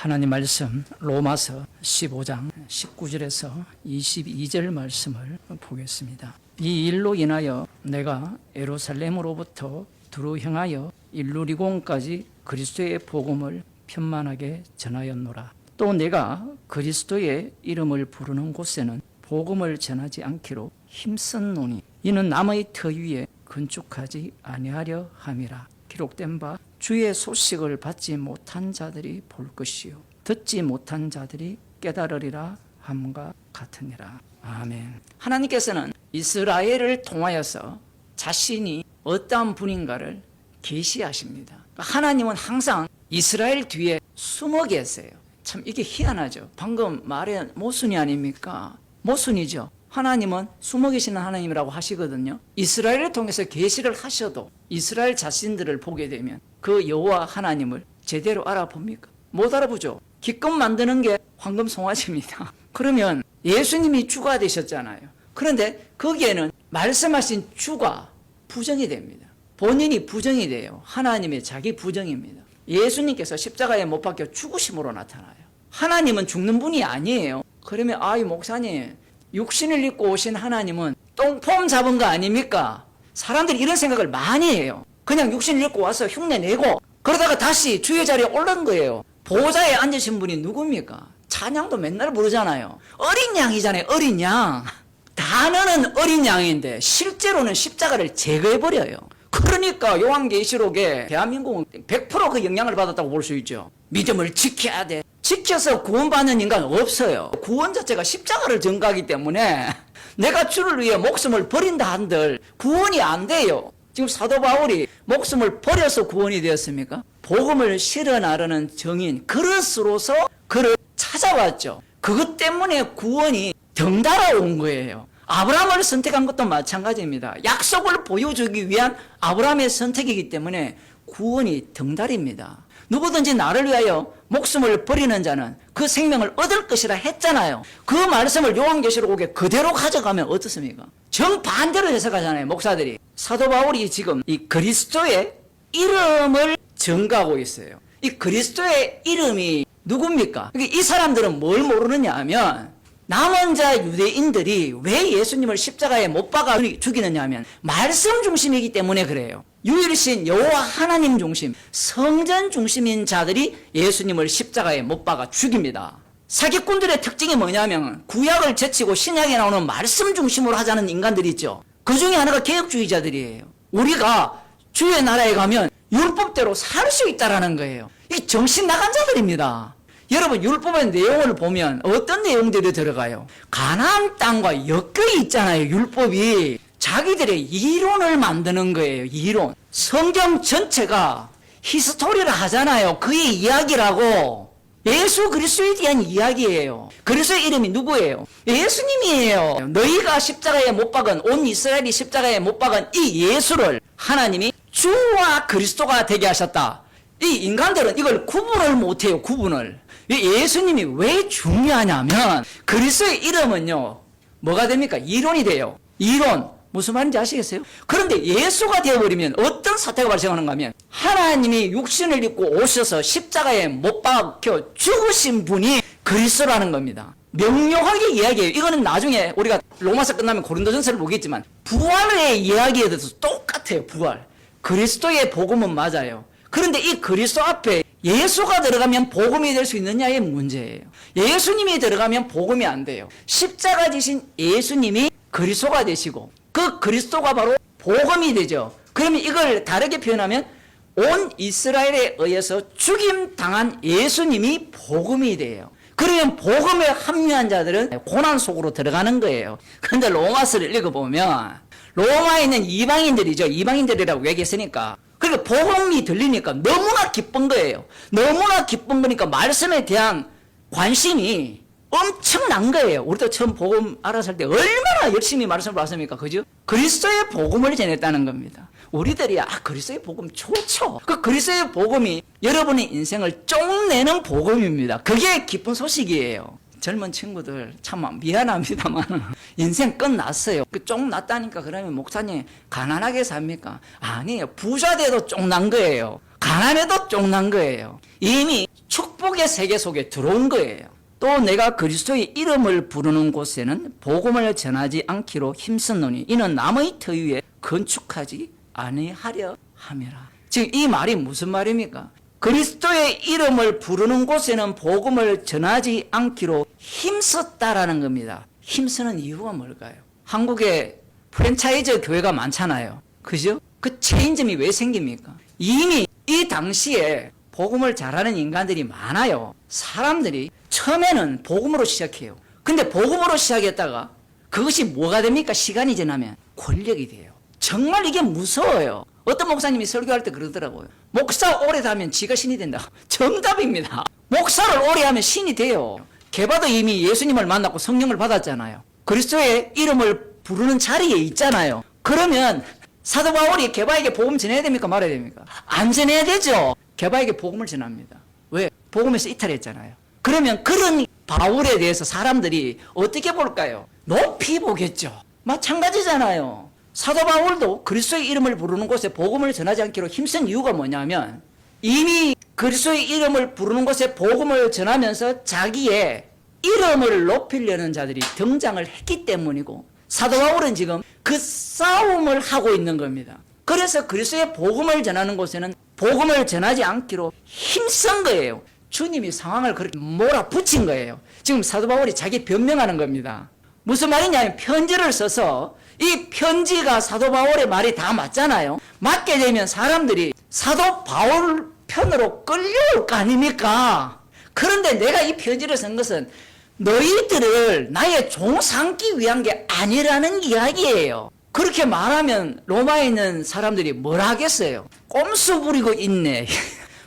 하나님 말씀 로마서 15장 19절에서 22절 말씀을 보겠습니다. 이 일로 인하여 내가 예루살렘으로부터 두루 향하여 일루리곤까지 그리스도의 복음을 편만하게 전하였노라. 또 내가 그리스도의 이름을 부르는 곳에는 복음을 전하지 않기로 힘썼노니 이는 남의 터 위에 건축하지 아니하려 함이라. 기록된 바 주의 소식을 받지 못한 자들이 볼 것이요 듣지 못한 자들이 깨달으리라 함과 같으니라. 아멘. 하나님께서는 이스라엘을 통하여서 자신이 어떠한 분인가를 계시하십니다. 하나님은 항상 이스라엘 뒤에 숨어 계세요. 참 이게 희한하죠. 방금 말한 모순이 아닙니까? 모순이죠. 하나님은 숨어 계시는 하나님이라고 하시거든요. 이스라엘을 통해서 계시를 하셔도 이스라엘 자신들을 보게 되면 그 여호와 하나님을 제대로 알아봅니까? 못 알아보죠. 기껏 만드는 게 황금 송아지입니다. 그러면 예수님이 주가 되셨잖아요. 그런데 거기에는 말씀하신 주가 부정이 됩니다. 본인이 부정이 돼요. 하나님의 자기 부정입니다. 예수님께서 십자가에 못 박혀 죽으심으로 나타나요. 하나님은 죽는 분이 아니에요. 그러면 아이 목사님, 육신을 입고 오신 하나님은 똥폼 잡은 거 아닙니까? 사람들이 이런 생각을 많이 해요. 그냥 육신을 입고 와서 흉내내고 그러다가 다시 주의 자리에 올른 거예요. 보좌에 앉으신 분이 누굽니까? 찬양도 맨날 부르잖아요. 어린 양이잖아요. 어린 양. 단어는 어린 양인데 실제로는 십자가를 제거해버려요. 그러니까 요한계시록에 대한민국은 100% 그 영향을 받았다고 볼 수 있죠. 믿음을 지켜야 돼. 지켜서 구원받는 인간 없어요. 구원 자체가 십자가를 전가하기 때문에 내가 주를 위해 목숨을 버린다 한들 구원이 안 돼요. 지금 사도 바울이 목숨을 버려서 구원이 되었습니까? 복음을 실어 나르는 정인 그릇으로서 그를 찾아왔죠. 그것 때문에 구원이 덩달아 온 거예요. 아브라함을 선택한 것도 마찬가지입니다. 약속을 보여주기 위한 아브라함의 선택이기 때문에 구원이 덩달입니다. 누구든지 나를 위하여 목숨을 버리는 자는 그 생명을 얻을 것이라 했잖아요. 그 말씀을 요한계시록에 그대로 가져가면 어떻습니까? 정반대로 해석하잖아요, 목사들이. 사도 바울이 지금 이 그리스도의 이름을 전가하고 있어요. 이 그리스도의 이름이 누굽니까? 이 사람들은 뭘 모르느냐 하면 남은 자 유대인들이 왜 예수님을 십자가에 못 박아 죽이느냐 하면 말씀 중심이기 때문에 그래요. 유일신 여호와 하나님 중심, 성전 중심인 자들이 예수님을 십자가에 못 박아 죽입니다. 사기꾼들의 특징이 뭐냐면 구약을 제치고 신약에 나오는 말씀 중심으로 하자는 인간들이 있죠. 그 중에 하나가 개혁주의자들이에요. 우리가 주의 나라에 가면 율법대로 살 수 있다라는 거예요. 이 정신 나간 자들입니다. 여러분 율법의 내용을 보면 어떤 내용들이 들어가요? 가나안 땅과 엮여 있잖아요. 율법이 자기들의 이론을 만드는 거예요. 이론. 성경 전체가 히스토리를 하잖아요. 그의 이야기라고. 예수 그리스도에 대한 이야기예요. 그리스도의 이름이 누구예요? 예수님이에요. 너희가 십자가에 못 박은, 온 이스라엘이 십자가에 못 박은 이 예수를 하나님이 주와 그리스도가 되게 하셨다. 이 인간들은 이걸 구분을 못해요. 구분을. 예수님이 왜 중요하냐면 그리스도의 이름은요 뭐가 됩니까? 이론이 돼요. 이론. 무슨 말인지 아시겠어요? 그런데 예수가 되어버리면 어떤 사태가 발생하는가 하면 하나님이 육신을 입고 오셔서 십자가에 못 박혀 죽으신 분이 그리스도라는 겁니다. 명료하게 이야기해요. 이거는 나중에 우리가 로마서 끝나면 고린도전서를 보겠지만 부활의 이야기에 대해서 똑같아요. 부활. 그리스도의 복음은 맞아요. 그런데 이 그리스도 앞에 예수가 들어가면 복음이 될 수 있느냐의 문제예요. 예수님이 들어가면 복음이 안 돼요. 십자가 지신 예수님이 그리스도가 되시고 그 그리스도가 바로 복음이 되죠. 그러면 이걸 다르게 표현하면 온 이스라엘에 의해서 죽임 당한 예수님이 복음이 돼요. 그러면 복음에 합류한 자들은 고난 속으로 들어가는 거예요. 그런데 로마서를 읽어보면 로마에 있는 이방인들이죠. 이방인들이라고 얘기했으니까 그러니까 복음이 들리니까 너무나 기쁜 거예요. 너무나 기쁜 거니까 말씀에 대한 관심이 엄청난 거예요. 우리도 처음 복음 알았을 때 얼마나 열심히 말씀을 봤습니까? 그죠? 그리스도의 복음을 전했다는 겁니다. 우리들이 그리스도의 복음 좋죠. 그 그리스도의 복음이 여러분의 인생을 쪽내는 복음입니다. 그게 기쁜 소식이에요. 젊은 친구들 참 미안합니다만 인생 끝났어요. 쪽났다니까 그러면 목사님 가난하게 삽니까? 아니에요. 부자 돼도 쪽난 거예요. 가난해도 쫑난 거예요. 이미 축복의 세계 속에 들어온 거예요. 또 내가 그리스도의 이름을 부르는 곳에는 복음을 전하지 않기로 힘썼노니 이는 남의 터 위에 건축하지 아니하려 함이라. 지금 이 말이 무슨 말입니까? 그리스도의 이름을 부르는 곳에는 복음을 전하지 않기로 힘썼다라는 겁니다. 힘쓰는 이유가 뭘까요? 한국에 프랜차이즈 교회가 많잖아요. 그죠? 그 체인점이 왜 생깁니까? 이미 이 당시에 복음을 잘하는 인간들이 많아요. 사람들이 처음에는 복음으로 시작해요. 근데 복음으로 시작했다가 그것이 뭐가 됩니까? 시간이 지나면 권력이 돼요. 정말 이게 무서워요. 어떤 목사님이 설교할 때 그러더라고요. 목사 오래 하면 지가 신이 된다. 정답입니다. 목사를 오래 하면 신이 돼요. 게바도 이미 예수님을 만났고 성령을 받았잖아요. 그리스도의 이름을 부르는 자리에 있잖아요. 그러면 사도 바울이 게바에게 복음 전해야 됩니까? 말아야 됩니까? 안 전해야 되죠. 게바에게 복음을 전합니다. 왜? 복음에서 이탈했잖아요. 그러면 그런 바울에 대해서 사람들이 어떻게 볼까요? 높이 보겠죠. 마찬가지잖아요. 사도 바울도 그리스도의 이름을 부르는 곳에 복음을 전하지 않기로 힘쓴 이유가 뭐냐면 이미 그리스도의 이름을 부르는 곳에 복음을 전하면서 자기의 이름을 높이려는 자들이 등장을 했기 때문이고 사도 바울은 지금 그 싸움을 하고 있는 겁니다. 그래서 그리스도의 복음을 전하는 곳에는 복음을 전하지 않기로 힘쓴 거예요. 주님이 상황을 그렇게 몰아붙인 거예요. 지금 사도 바울이 자기 변명하는 겁니다. 무슨 말이냐면 편지를 써서 이 편지가 사도 바울의 말이 다 맞잖아요. 맞게 되면 사람들이 사도 바울 편으로 끌려올 거 아닙니까? 그런데 내가 이 편지를 쓴 것은 너희들을 나의 종 삼기 위한 게 아니라는 이야기예요. 그렇게 말하면 로마에 있는 사람들이 뭘 하겠어요? 꼼수 부리고 있네.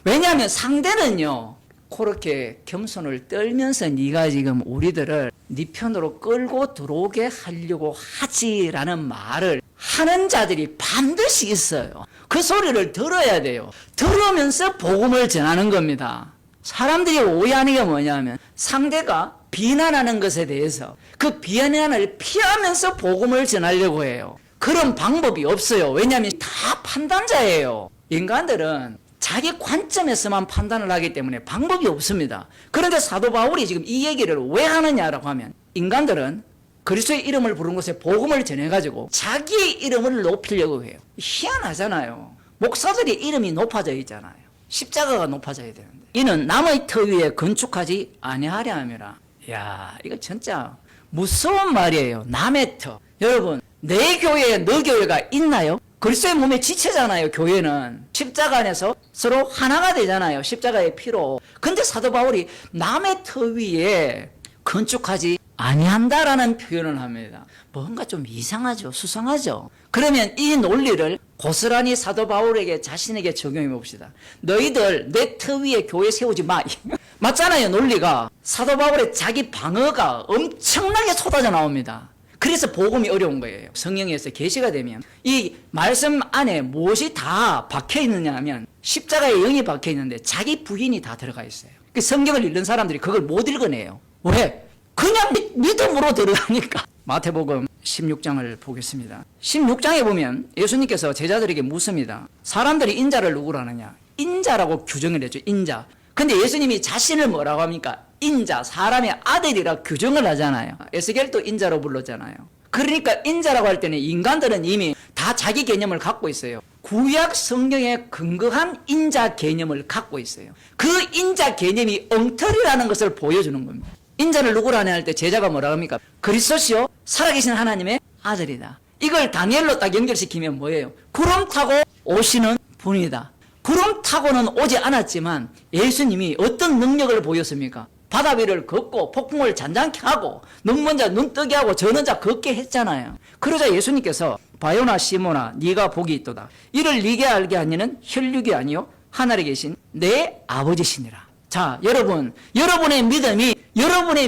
왜냐하면 상대는요 그렇게 겸손을 떨면서 네가 지금 우리들을 네 편으로 끌고 들어오게 하려고 하지라는 말을 하는 자들이 반드시 있어요. 그 소리를 들어야 돼요. 들으면서 복음을 전하는 겁니다. 사람들이 오해하는 게 뭐냐면 상대가 비난하는 것에 대해서 그 비난을 피하면서 복음을 전하려고 해요. 그런 방법이 없어요. 왜냐하면 다 판단자예요. 인간들은 자기 관점에서만 판단을 하기 때문에 방법이 없습니다. 그런데 사도 바울이 지금 이 얘기를 왜 하느냐라고 하면 인간들은 그리스도의 이름을 부르는 곳에 복음을 전해가지고 자기의 이름을 높이려고 해요. 희한하잖아요. 목사들이 이름이 높아져 있잖아요. 십자가가 높아져야 되는데 이는 남의 터 위에 건축하지 아니하려 함이라. 야, 이거 진짜 무서운 말이에요. 남의 터. 여러분, 내 교회에 너 교회가 있나요? 그리스도의 몸의 지체잖아요. 교회는 십자가 안에서 서로 하나가 되잖아요. 십자가의 피로. 근데 사도 바울이 남의 터 위에 건축하지 아니한다라는 표현을 합니다. 뭔가 좀 이상하죠. 수상하죠. 그러면 이 논리를 고스란히 사도 바울에게 자신에게 적용해 봅시다. 너희들 내 터 위에 교회 세우지 마. 맞잖아요. 논리가. 사도 바울의 자기 방어가 엄청나게 쏟아져 나옵니다. 그래서 복음이 어려운 거예요. 성령에서 계시가 되면 이 말씀 안에 무엇이 다 박혀 있느냐 하면 십자가에 영이 박혀 있는데 자기 부인이 다 들어가 있어요. 그 성경을 읽는 사람들이 그걸 못 읽어내요. 왜? 그냥 믿음으로 들어가니까. 마태복음 16장을 보겠습니다. 16장에 보면 예수님께서 제자들에게 묻습니다. 사람들이 인자를 누구로 하느냐? 인자라고 규정을 했죠. 인자. 근데 예수님이 자신을 뭐라고 합니까? 인자, 사람의 아들이라 규정을 하잖아요. 에스겔도 인자로 불렀잖아요. 그러니까 인자라고 할 때는 인간들은 이미 다 자기 개념을 갖고 있어요. 구약 성경에 근거한 인자 개념을 갖고 있어요. 그 인자 개념이 엉터리라는 것을 보여주는 겁니다. 인자를 누구로 하냐 할 때 제자가 뭐라고 합니까? 그리스도시요 살아계신 하나님의 아들이다. 이걸 다니엘로 딱 연결시키면 뭐예요? 구름 타고 오시는 분이다. 구름 타고는 오지 않았지만 예수님이 어떤 능력을 보였습니까? 바다 위를 걷고 폭풍을 잔잔케 하고 눈먼 자 눈 뜨게 하고 저는 자 걷게 했잖아요. 그러자 예수님께서 바요나 시모나 네가 복이 있도다. 이를 네게 알게 하니는 혈육이 아니요 하늘에 계신 내 아버지시니라. 자, 여러분의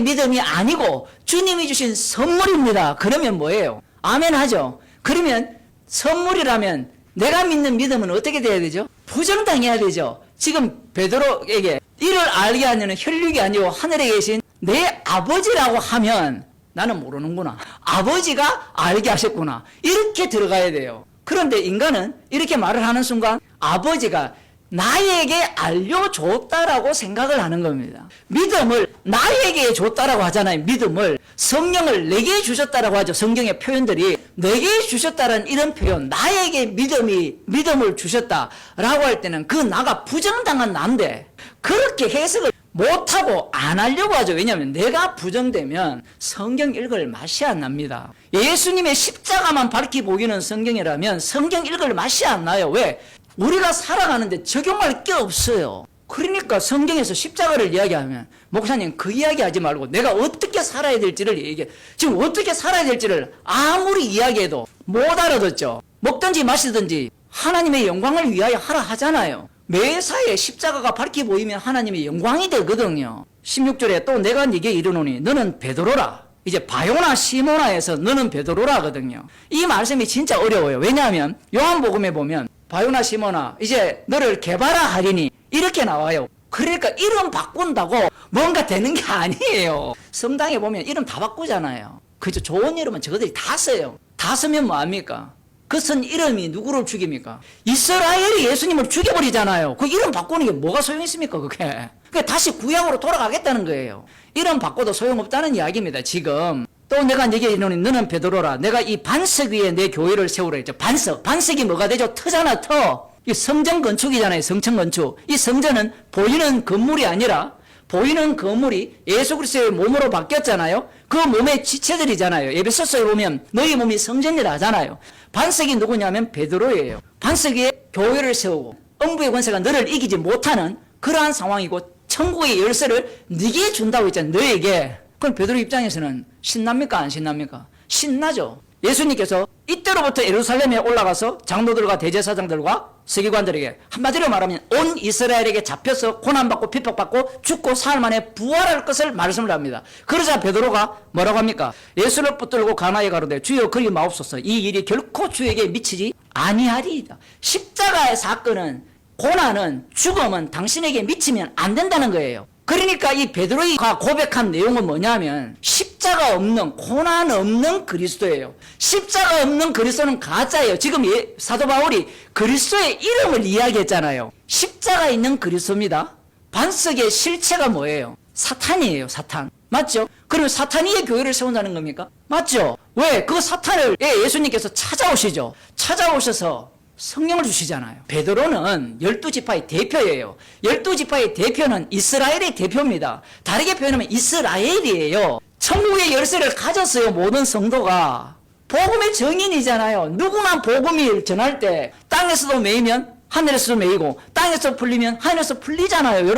믿음이 아니고 주님이 주신 선물입니다. 그러면 뭐예요? 아멘 하죠. 그러면 선물이라면 내가 믿는 믿음은 어떻게 돼야 되죠? 부정당해야 되죠. 지금 베드로에게 이를 알게 하려는 혈육이 아니고 하늘에 계신 내 아버지라고 하면 나는 모르는구나. 아버지가 알게 하셨구나. 이렇게 들어가야 돼요. 그런데 인간은 이렇게 말을 하는 순간 아버지가 나에게 알려줬다라고 생각을 하는 겁니다. 믿음을 나에게 줬다라고 하잖아요. 믿음을 성령을 내게 주셨다라고 하죠. 성경의 표현들이 내게 주셨다는 이런 표현, 나에게 믿음을 주셨다라고 할 때는 그 나가 부정당한 나인데 그렇게 해석을 못하고 안 하려고 하죠. 왜냐하면 내가 부정되면 성경 읽을 맛이 안 납니다. 예수님의 십자가만 밝히 보이는 성경이라면 성경 읽을 맛이 안 나요. 왜? 우리가 살아가는데 적용할 게 없어요. 그러니까 성경에서 십자가를 이야기하면 목사님 그 이야기 하지 말고 내가 어떻게 살아야 될지를 얘기해. 지금 어떻게 살아야 될지를 아무리 이야기해도 못 알아듣죠. 먹든지 마시든지 하나님의 영광을 위하여 하라 하잖아요. 매사에 십자가가 밝히 보이면 하나님의 영광이 되거든요. 16절에 또 내가 네게 이르노니 너는 베드로라. 이제 바요나 시모나에서 너는 베드로라 하거든요. 이 말씀이 진짜 어려워요. 왜냐하면 요한복음에 보면 바요나 시모나 이제 너를 개바라 하리니 이렇게 나와요. 그러니까 이름 바꾼다고 뭔가 되는 게 아니에요. 성당에 보면 이름 다 바꾸잖아요. 그죠? 좋은 이름은 저들이 다 써요. 다 쓰면 뭐합니까? 그 쓴 이름이 누구를 죽입니까? 이스라엘이 예수님을 죽여버리잖아요. 그 이름 바꾸는 게 뭐가 소용있습니까 그게? 그게 다시 구약으로 돌아가겠다는 거예요. 이름 바꿔도 소용없다는 이야기입니다. 지금 또 내가 네게 이르노니 너는 베드로라. 내가 이 반석 위에 내 교회를 세우라 했죠. 반석이 뭐가 되죠? 터잖아. 터. 이 성전 건축이잖아요. 성전 건축. 이 성전은 보이는 건물이 아니라 보이는 건물이 예수 그리스도의 몸으로 바뀌었잖아요. 그 몸의 지체들이잖아요. 에베소서에 보면 너희 몸이 성전이라 하잖아요. 반석이 누구냐면 베드로예요. 반석 위에 교회를 세우고 음부의 권세가 너를 이기지 못하는 그러한 상황이고 천국의 열쇠를 네게 준다고 했잖아요. 너에게. 그럼 베드로 입장에서는 신납니까 안 신납니까? 신나죠. 예수님께서 이때로부터 예루살렘에 올라가서 장로들과 대제사장들과 서기관들에게 한마디로 말하면 온 이스라엘에게 잡혀서 고난받고 핍박받고 죽고 사흘 만에 부활할 것을 말씀을 합니다. 그러자 베드로가 뭐라고 합니까? 예수를 붙들고 가나에 가로되 주여 그리 마옵소서 이 일이 결코 주에게 미치지 아니하리이다. 십자가의 사건은 고난은 죽음은 당신에게 미치면 안 된다는 거예요. 그러니까 이 베드로가 고백한 내용은 뭐냐면 십자가 없는 고난 없는 그리스도예요. 십자가 없는 그리스도는 가짜예요. 지금 사도 바울이 그리스도의 이름을 이야기했잖아요. 십자가 있는 그리스도입니다. 반석의 실체가 뭐예요? 사탄이에요. 사탄. 맞죠? 그러면 사탄이 교회를 세운다는 겁니까? 맞죠? 왜? 그 사탄을 예수님께서 찾아오시죠. 찾아오셔서 성령을 주시잖아요. 베드로는 12지파의 대표예요. 12지파의 대표는 이스라엘의 대표입니다. 다르게 표현하면 이스라엘이에요. 천국의 열쇠를 가졌어요. 모든 성도가. 복음의 정인이잖아요. 누구나 복음을 전할 때 땅에서도 매이면 하늘에서도 매이고 땅에서 풀리면 하늘에서 풀리잖아요.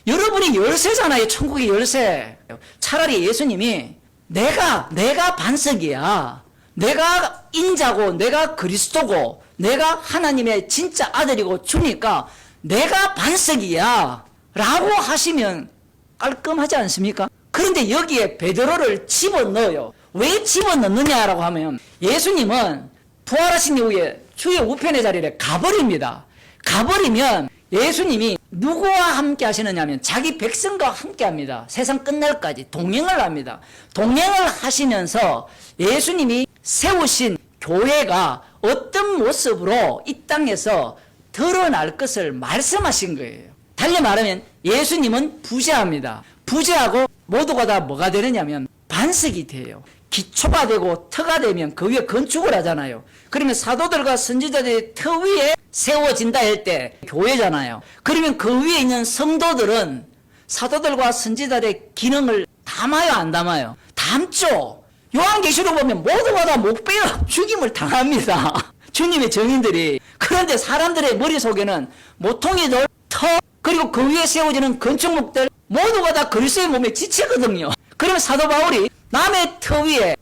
여러분이 열쇠잖아요. 천국의 열쇠. 차라리 예수님이 내가 반석이야. 내가 인자고 내가 그리스도고 내가 하나님의 진짜 아들이고 주니까 내가 반석이야 라고 하시면 깔끔하지 않습니까? 그런데 여기에 베드로를 집어넣어요. 왜 집어넣느냐라고 하면 예수님은 부활하신 이후에 주의 우편의 자리를 가버립니다. 가버리면 예수님이 누구와 함께 하시느냐면 자기 백성과 함께 합니다. 세상 끝날까지 동행을 합니다. 동행을 하시면서 예수님이 세우신 교회가 어떤 모습으로 이 땅에서 드러날 것을 말씀하신 거예요. 달리 말하면 예수님은 부재합니다. 부재하고 모두가 다 뭐가 되느냐면 반석이 돼요. 기초가 되고 터가 되면 그 위에 건축을 하잖아요. 그러면 사도들과 선지자들의 터 위에 세워진다 할 때 교회잖아요. 그러면 그 위에 있는 성도들은 사도들과 선지자들의 기능을 담아요 안 담아요? 담죠. 요한계시록 보면 모두가 다 목베어 죽임을 당합니다. 주님의 증인들이. 그런데 사람들의 머릿속에는 모퉁이들, 터, 그리고 그 위에 세워지는 건축물들 모두가 다 그리스도의 몸의 지체거든요. 그러면 사도 바울이 남의 터 위에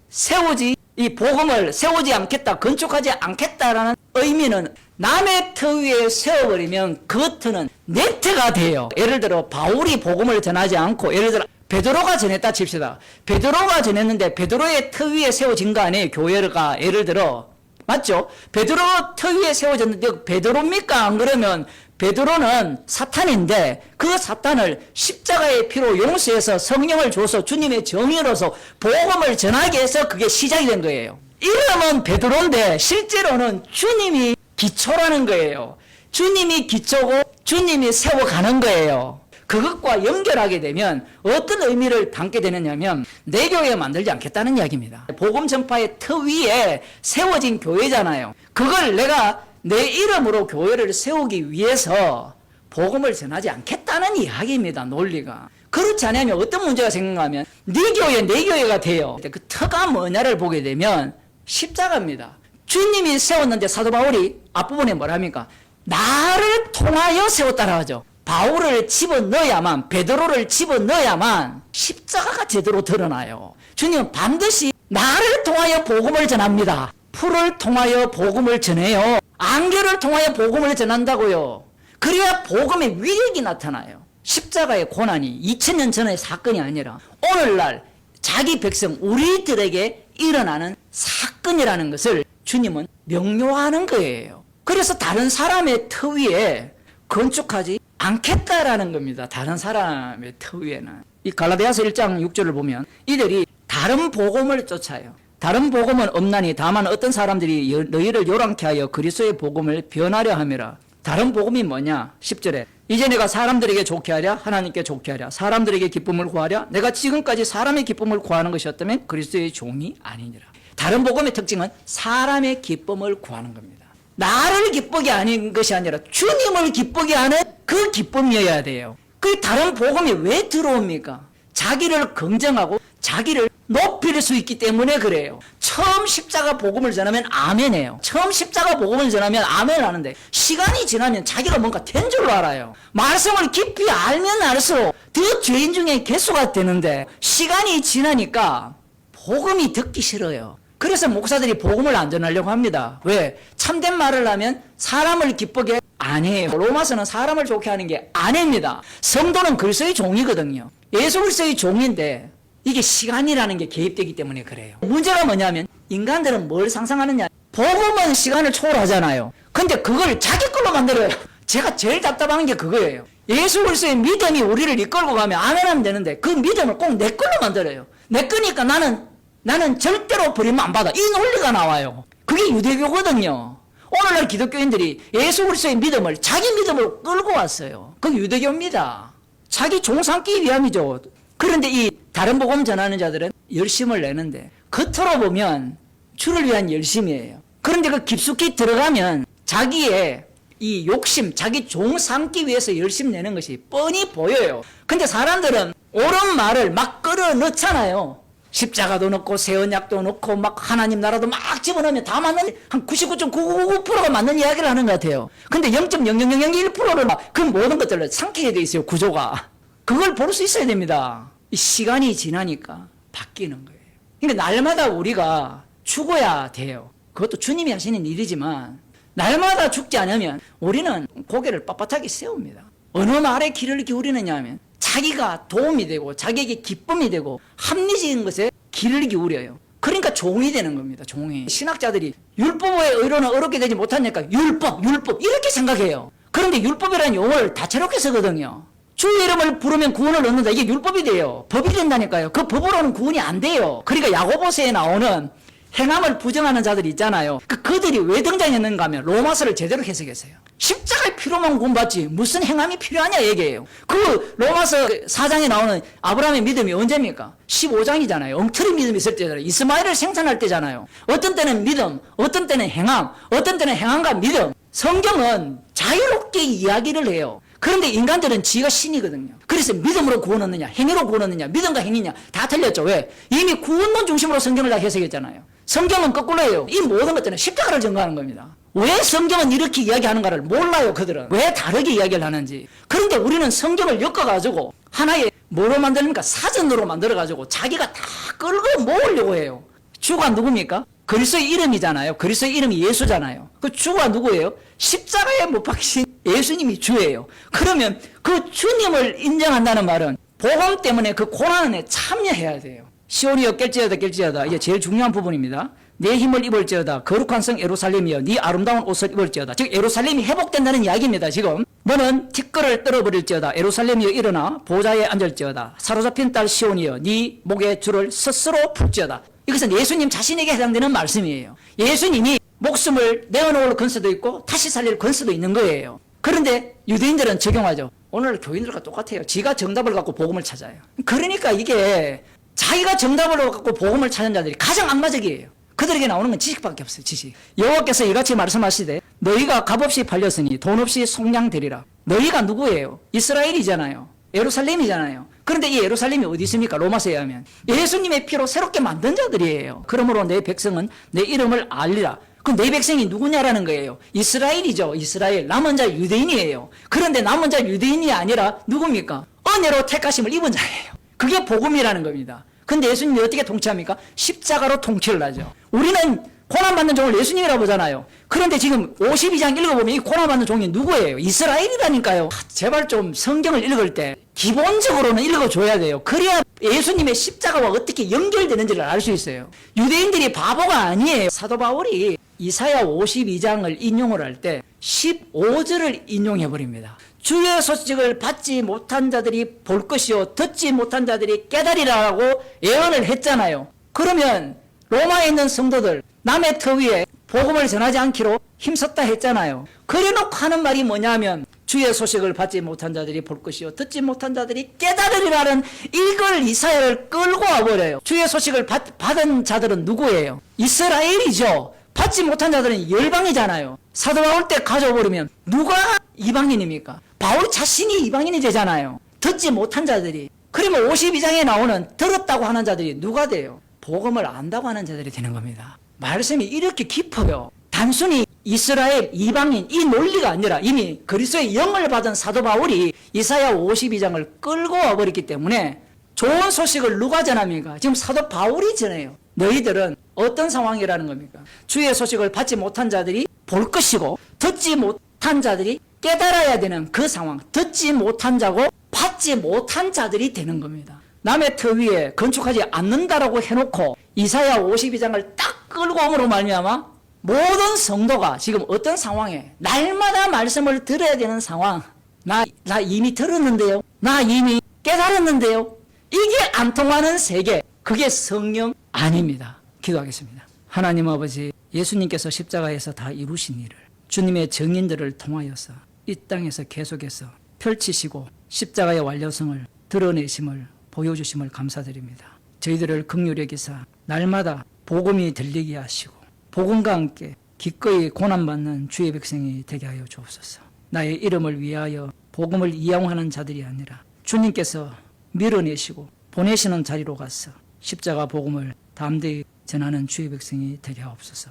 이 복음을 세우지 않겠다, 건축하지 않겠다라는 의미는 남의 터 위에 세워버리면 그 터는 내 터가 돼요. 예를 들어 바울이 복음을 전하지 않고 예를 들어 베드로가 전했다 칩시다. 베드로가 전했는데 베드로의 터 위에 세워진 거 아니에요. 교회가 예를 들어. 맞죠? 베드로 터 위에 세워졌는데 베드로입니까? 안 그러면 베드로는 사탄인데 그 사탄을 십자가의 피로 용서해서 성령을 줘서 주님의 정의로서 복음을 전하게 해서 그게 시작이 된 거예요. 이름은 베드로인데 실제로는 주님이 기초라는 거예요. 주님이 기초고 주님이 세워가는 거예요. 그것과 연결하게 되면 어떤 의미를 담게 되느냐면 내 교회 만들지 않겠다는 이야기입니다. 복음 전파의 터 위에 세워진 교회잖아요. 그걸 내가 내 이름으로 교회를 세우기 위해서 복음을 전하지 않겠다는 이야기입니다. 논리가. 그렇지 않으면 어떤 문제가 생각하면 네 교회 내 교회가 돼요. 그 터가 뭐냐를 보게 되면 십자가입니다. 주님이 세웠는데 사도 바울이 앞부분에 뭐랍니까? 나를 통하여 세웠다라 하죠. 바울을 집어넣어야만, 베드로를 집어넣어야만 십자가가 제대로 드러나요. 주님은 반드시 나를 통하여 복음을 전합니다. 풀을 통하여 복음을 전해요. 안개를 통하여 복음을 전한다고요. 그래야 복음의 위력이 나타나요. 십자가의 고난이 2000년 전의 사건이 아니라 오늘날 자기 백성 우리들에게 일어나는 사건이라는 것을 주님은 명료하는 거예요. 그래서 다른 사람의 터 위에 건축하지 않겠다라는 겁니다. 다른 사람의 터 위에는. 이 갈라디아서 1장 6절을 보면 이들이 다른 복음을 쫓아요. 다른 복음은 없나니 다만 어떤 사람들이 너희를 요란케 하여 그리스도의 복음을 변하려 함이라. 다른 복음이 뭐냐? 10절에 이제 내가 사람들에게 좋게 하랴 하나님께 좋게 하랴 사람들에게 기쁨을 구하랴 내가 지금까지 사람의 기쁨을 구하는 것이었다면 그리스도의 종이 아니니라. 다른 복음의 특징은 사람의 기쁨을 구하는 겁니다. 나를 기쁘게 하는 것이 아니라 주님을 기쁘게 하는 그 기쁨이어야 돼요. 그 다른 복음이 왜 들어옵니까? 자기를 긍정하고 자기를 높일 수 있기 때문에 그래요. 처음 십자가 복음을 전하면 아멘해요. 처음 십자가 복음을 전하면 아멘 하는데 시간이 지나면 자기가 뭔가 된 줄로 알아요. 말씀을 깊이 알면 알수록 더 죄인 중에 개수가 되는데 시간이 지나니까 복음이 듣기 싫어요. 그래서 목사들이 복음을 안 전하려고 합니다. 왜? 참된 말을 하면 사람을 기쁘게 안 해요. 로마서는 사람을 좋게 하는 게 아닙니다. 성도는 그리스도의 종이거든요. 예수 그리스도의 종인데 이게 시간이라는 게 개입되기 때문에 그래요. 문제가 뭐냐면 인간들은 뭘 상상하느냐. 복음은 시간을 초월하잖아요. 근데 그걸 자기 걸로 만들어요. 제가 제일 답답한 게 그거예요. 예수 그리스도의 믿음이 우리를 이끌고 가면 아멘하면 되는데 그 믿음을 꼭 내 걸로 만들어요. 내 거니까 나는 절대로 버리면 안 받아. 이 논리가 나와요. 그게 유대교거든요. 오늘날 기독교인들이 예수 그리스도의 믿음을 자기 믿음으로 끌고 왔어요. 그게 유대교입니다. 자기 종 삼기 위함이죠. 그런데 이 다른 복음 전하는 자들은 열심을 내는데 겉으로 보면 주를 위한 열심이에요. 그런데 그 깊숙이 들어가면 자기의 이 욕심, 자기 종 삼기 위해서 열심 내는 것이 뻔히 보여요. 근데 사람들은 옳은 말을 막 끌어 넣잖아요. 십자가도 넣고 새 언약도 넣고 막 하나님 나라도 막 집어넣으면 다 맞는 한 99.999%가 맞는 이야기를 하는 것 같아요. 근데 0.00001%를 막 그 모든 것들을 상기게 돼 있어요. 구조가. 그걸 볼 수 있어야 됩니다. 이 시간이 지나니까 바뀌는 거예요. 그러니까 날마다 우리가 죽어야 돼요. 그것도 주님이 하시는 일이지만 날마다 죽지 않으면 우리는 고개를 빳빳하게 세웁니다. 어느 말에 귀를 기울이느냐 하면 자기가 도움이 되고 자기에게 기쁨이 되고 합리적인 것에 귀를 기울여요. 그러니까 종이 되는 겁니다. 종이. 신학자들이 율법의 의로는 어렵게 되지 못하니까 율법 이렇게 생각해요. 그런데 율법이라는 용어를 다채롭게 쓰거든요. 주의 이름을 부르면 구원을 얻는다. 이게 율법이 돼요. 법이 된다니까요. 그 법으로는 구원이 안 돼요. 그러니까 야고보서에 나오는 행함을 부정하는 자들이 있잖아요. 그들이 왜 등장했는가 하면 로마서를 제대로 해석했어요. 십자가의 피로만 구원받지 무슨 행함이 필요하냐 얘기예요. 그 로마서 4장에 나오는 아브라함의 믿음이 언제입니까? 15장이잖아요. 엉터리 믿음이 있을 때잖아요. 이스마엘을 생산할 때잖아요. 어떤 때는 믿음, 어떤 때는 행함, 어떤 때는 행함과 믿음. 성경은 자유롭게 이야기를 해요. 그런데 인간들은 지가 신이거든요. 그래서 믿음으로 구원 얻느냐, 행위로 구원 얻느냐, 믿음과 행위냐 다 틀렸죠. 왜? 이미 구원론 중심으로 성경을 다 해석했잖아요. 성경은 거꾸로예요. 이 모든 것들은 십자가를 증거하는 겁니다. 왜 성경은 이렇게 이야기하는가를 몰라요. 그들은 왜 다르게 이야기를 하는지. 그런데 우리는 성경을 엮어가지고 하나의 뭐로 만듭니까? 사전으로 만들어가지고 자기가 다 끌고 모으려고 해요. 주가 누굽니까? 그리스도의 이름이잖아요. 그리스도의 이름이 예수잖아요. 그 주가 누구예요? 십자가에 못 박히신 예수님이 주예요. 그러면 그 주님을 인정한다는 말은 복음 때문에 그 고난에 참여해야 돼요. 시온이여 깰지어다 이게 제일 중요한 부분입니다. 내 힘을 입을지어다 거룩한 성 예루살렘이여 네 아름다운 옷을 입을지어다. 즉 예루살렘이 회복된다는 이야기입니다. 지금 너는 티끌을 떨어버릴지어다. 예루살렘이여 일어나 보좌에 앉을지어다. 사로잡힌 딸 시온이여 네 목에 줄을 스스로 풀지어다. 이것은 예수님 자신에게 해당되는 말씀이에요. 예수님이 목숨을 내어놓을 권세도 있고 다시 살릴 권세도 있는 거예요. 그런데 유대인들은 적용하죠. 오늘 교인들과 똑같아요. 지가 정답을 갖고 복음을 찾아요. 그러니까 이게 자기가 정답을 갖고 복음을 찾는 자들이 가장 악마적이에요. 그들에게 나오는 건 지식밖에 없어요. 지식. 여호와께서 이같이 말씀하시되 너희가 값없이 팔렸으니 돈 없이 속량되리라. 너희가 누구예요? 이스라엘이잖아요. 예루살렘이잖아요. 그런데 이 예루살렘이 어디 있습니까? 로마서에 하면 예수님의 피로 새롭게 만든 자들이에요. 그러므로 내 백성은 내 이름을 알리라. 그 내 백성이 누구냐라는 거예요. 이스라엘이죠. 이스라엘. 남은 자 유대인이에요. 그런데 남은 자 유대인이 아니라 누굽니까? 은혜로 택하심을 입은 자예요. 그게 복음이라는 겁니다. 근데 예수님이 어떻게 통치합니까? 십자가로 통치를 하죠. 우리는 고난받는 종을 예수님이라고 보잖아요. 그런데 지금 52장 읽어보면 이 고난받는 종이 누구예요? 이스라엘이라니까요. 제발 좀 성경을 읽을 때 기본적으로는 읽어줘야 돼요. 그래야 예수님의 십자가와 어떻게 연결되는지를 알 수 있어요. 유대인들이 바보가 아니에요. 사도 바울이 이사야 52장을 인용을 할 때 15절을 인용해버립니다. 주의 소식을 받지 못한 자들이 볼 것이요 듣지 못한 자들이 깨달으리라고 예언을 했잖아요. 그러면 로마에 있는 성도들 남의 터 위에 복음을 전하지 않기로 힘썼다 했잖아요. 그래놓고 하는 말이 뭐냐면 주의 소식을 받지 못한 자들이 볼 것이요 듣지 못한 자들이 깨달으리라는 이걸 이사야를 끌고 와버려요. 주의 소식을 받은 자들은 누구예요? 이스라엘이죠. 받지 못한 자들은 열방이잖아요. 사도 바울 때 가져버리면 누가 이방인입니까? 바울 자신이 이방인이 되잖아요. 듣지 못한 자들이. 그러면 52장에 나오는 들었다고 하는 자들이 누가 돼요? 복음을 안다고 하는 자들이 되는 겁니다. 말씀이 이렇게 깊어요. 단순히 이스라엘, 이방인 이 논리가 아니라 이미 그리스도의 영을 받은 사도 바울이 이사야 52장을 끌고 와버렸기 때문에 좋은 소식을 누가 전합니까? 지금 사도 바울이 전해요. 너희들은 어떤 상황이라는 겁니까? 주의 소식을 받지 못한 자들이 볼 것이고 듣지 못한 자들이 깨달아야 되는 그 상황. 듣지 못한 자고 받지 못한 자들이 되는 겁니다. 남의 터 위에 건축하지 않는다라고 해놓고 이사야 52장을 딱 끌고 오므로 말미암아 모든 성도가 지금 어떤 상황에 날마다 말씀을 들어야 되는 상황. 나 이미 들었는데요. 나 이미 깨달았는데요. 이게 안 통하는 세계. 그게 성령 아닙니다. 기도하겠습니다. 하나님 아버지, 예수님께서 십자가에서 다 이루신 일을 주님의 증인들을 통하여서 이 땅에서 계속해서 펼치시고 십자가의 완료성을 드러내심을 보여주심을 감사드립니다. 저희들을 긍휼히 여기사 날마다 복음이 들리게 하시고 복음과 함께 기꺼이 고난받는 주의 백성이 되게 하여 주옵소서. 나의 이름을 위하여 복음을 이용하는 자들이 아니라 주님께서 밀어내시고 보내시는 자리로 가서 십자가 복음을 담대히 전하는 주의 백성이 되게 하옵소서.